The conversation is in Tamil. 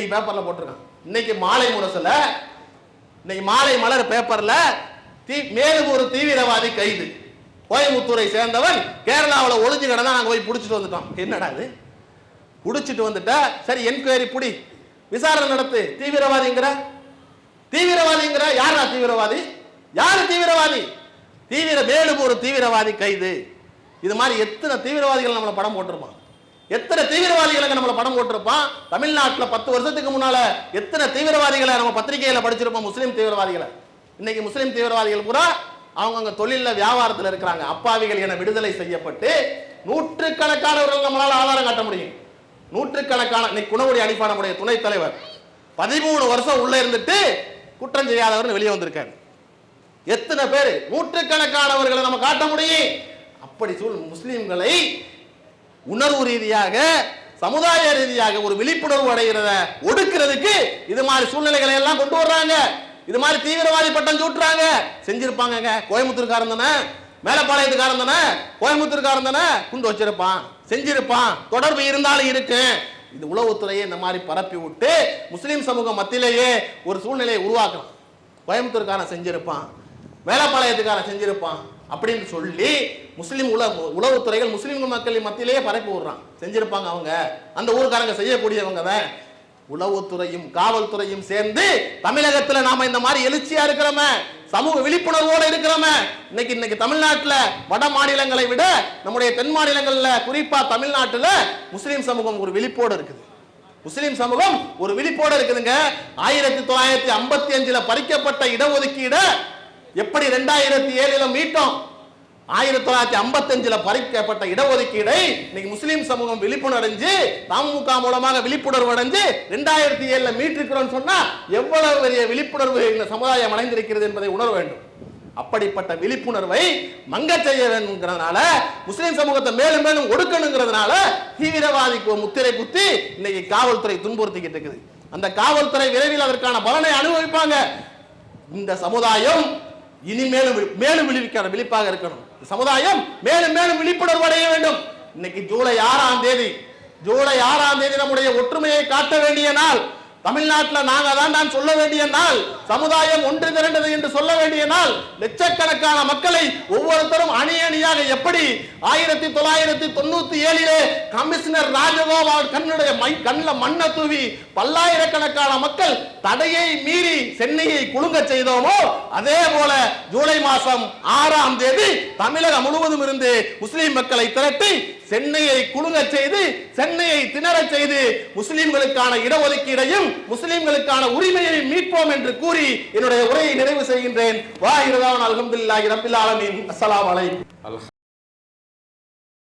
இன்னைக்கு பேப்பர்ல போட்டிருக்கான். இன்னைக்கு மாலை முரசுல, இன்னைக்கு மாலை மலர் பேப்பர்ல மேலும் ஒரு தீவிரவாதி கைது. கோயம்புத்தூரை சேர்ந்தவன் கேரளாவில் ஒளிஞ்சு கிடந்தா நாங்க போய் பிடிச்சிட்டு வந்துட்டோம். என்னடா அது, பிடிச்சிட்டு வந்துட்ட, சரி என்கொயரி புடி, விசாரணை நடத்து. தீவிரவாதிங்கிற யாரா தீவிரவாதி? யாரு தீவிரவாதி? மேலும் ஒரு தீவிரவாதி கைது. இது மாதிரி எத்தனை தீவிரவாதிகள் நம்மள படம் போட்டிருப்பான், எத்தனை தீவிரவாதிகளை நம்மள படம் போட்டிருப்பான். தமிழ்நாட்டில் 10 வருஷத்துக்கு முன்னால எத்தனை தீவிரவாதிகளை நம்ம பத்திரிகையில படிச்சிருப்போம், முஸ்லீம் தீவிரவாதிகளை. இன்னைக்கு முஸ்லீம் தீவிரவாதிகள் பூரா அவங்க தொழில வியாபாரத்தில் இருக்கிறாங்க. அப்பாவிகள் என விடுதலை செய்யப்பட்டு நூற்றுக்கணக்கானவர்கள் நம்மளால ஆதாரம் காட்ட முடியும். நூற்றுக்கணக்கான. இன்னைக்கு குணவடி அணிப்பா நம்முடைய துணைத் தலைவர் 13 வருஷம் உள்ள இருந்துட்டு குற்றம் செய்யாதவர் வெளியே வந்திருக்காரு. எத்தனை பேர், நூற்றுக்கணக்கானவர்களை நம்ம காட்ட முடியும். அப்படி முஸ்லிம்களை உணர்வு ரீதியாக, சமுதாய ரீதியாக ஒரு விழிப்புணர்வு அடைகிறத ஒடுக்கிறதுக்கு இது மாதிரி சூழ்நிலைகளை எல்லாம் கொண்டு வர்றாங்க. இது மாதிரி தீவிரவாதி பட்டம் சூட்டுறாங்க. செஞ்சிருப்பாங்க. கோயம்புத்தூர்காரன் தானே, மேலப்பாளையத்துக்காரன் தானே, கோயம்புத்தூர்காரன் தானே, குண்டு வச்சிருப்பான், செஞ்சிருப்பான், தொடர்பு இருந்தாலும் இருக்கு. இது உளவுத்துறையை இந்த மாதிரி பரப்பி விட்டு முஸ்லீம் சமூகம் மத்தியிலேயே ஒரு சூழ்நிலையை உருவாக்கலாம். கோயம்புத்தூர்காரன் செஞ்சிருப்பான், மேலப்பாளையத்துக்காரன் செஞ்சிருப்பான் அப்படின்னு சொல்லி முஸ்லீம் உளவுத்துறைகள் முஸ்லீம் மக்கள் மத்தியிலேயே பரப்பி விடுறான். செஞ்சிருப்பாங்க அவங்க, அந்த ஊருக்காரங்க செய்யக்கூடியவங்க தான். உளவுத்துறையும் காவல்துறையும் சேர்ந்து தமிழகத்தில் நாம இந்த மாதிரி எழுச்சியா இருக்கிறோமே, சமூக விழிப்புணர்வோடு இருக்கிறோமே. இன்னைக்கு தமிழ்நாட்டில் வட மாநிலங்களை விட நம்முடைய தென் மாநிலங்கள்ல, குறிப்பா தமிழ்நாட்டில் முஸ்லீம் சமூகம் ஒரு விழிப்போடு இருக்குது. முஸ்லீம் சமூகம் ஒரு விழிப்போடு இருக்குதுங்க. 1955 பறிக்கப்பட்ட இடஒதுக்கீடு எப்படி 2007 மீட்டோம், 1955 பறிக்கப்பட்ட இடஒதுக்கீடை இன்னைக்கு முஸ்லீம் சமூகம் விழிப்புணர்வு தமுக மூலமாக விழிப்புணர்வு அடைஞ்சு 2007 மீட்டிருக்கிறோம் சொன்னா எவ்வளவு பெரிய விழிப்புணர்வு இந்த சமுதாயம் அடைந்திருக்கிறது என்பதை உணர வேண்டும். அப்படிப்பட்ட விழிப்புணர்வை மங்க செய்ய வேண்டும்ங்கிறதுனால, முஸ்லீம் சமூகத்தை மேலும் மேலும் ஒடுக்கணுங்கிறதுனால தீவிரவாதிக்கு முத்திரை குத்தி இன்னைக்கு காவல்துறை துன்புறுத்திக்கிட்டு இருக்குது. அந்த காவல்துறை விரைவில் அதற்கான பலனை அனுபவிப்பாங்க. இந்த சமுதாயம் இனிமேலும் மேலும் விழிப்பாக இருக்கணும். சமுதாயம் மேலும் மேலும் விழிப்புணர்வு அடைய வேண்டும். இன்னைக்கு ஜூலை 6ஆம் தேதி நம்முடைய ஒற்றுமையை காட்ட வேண்டிய நாள். தமிழ்நாட்டில் நாங்க தான் சொல்ல வேண்டிய நாள். சமுதாயம் ஒன்று திரண்டது என்று சொல்ல வேண்டிய நாள். லட்சக்கணக்கான மக்களை ஒவ்வொருத்தரும் அணி அணியாக எப்படி 1997 கமிஷனர் ராஜகோபால் கண்ணில் மண்ணை தூவி பல்லாயிரக்கணக்கான மக்கள் தடையை மீறி சென்னையை குலுங்க செய்தோமோ, அதே போல ஜூலை மாதம் 6ஆம் தேதி தமிழகம் முழுவதும் இருந்து முஸ்லிம் மக்களை திரட்டி சென்னையை குலுங்க செய்து, சென்னையை திணற செய்து முஸ்லிம்களுக்கான இடஒதுக்கீடையும் முஸ்லிம்களுக்கான உரிமையை மீட்போம் என்று கூறி என்னுடைய உரையை நிறைவு செய்கின்றேன். வா இரதாவன் அல்ஹம்துலில்லாஹி ரப்பில் ஆலமீன். அஸ்ஸலாமு அலைக்கும்.